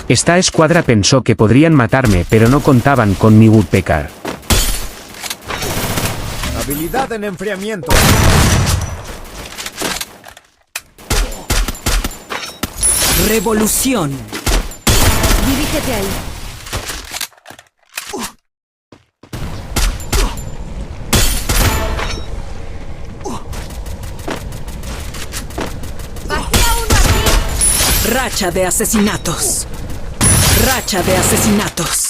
Esta escuadra pensó que podrían matarme, pero no contaban con mi Woodpecker. Habilidad en enfriamiento. Revolución. Dirígete ahí. ¡Bajea uno aquí! Racha de asesinatos. Racha de asesinatos.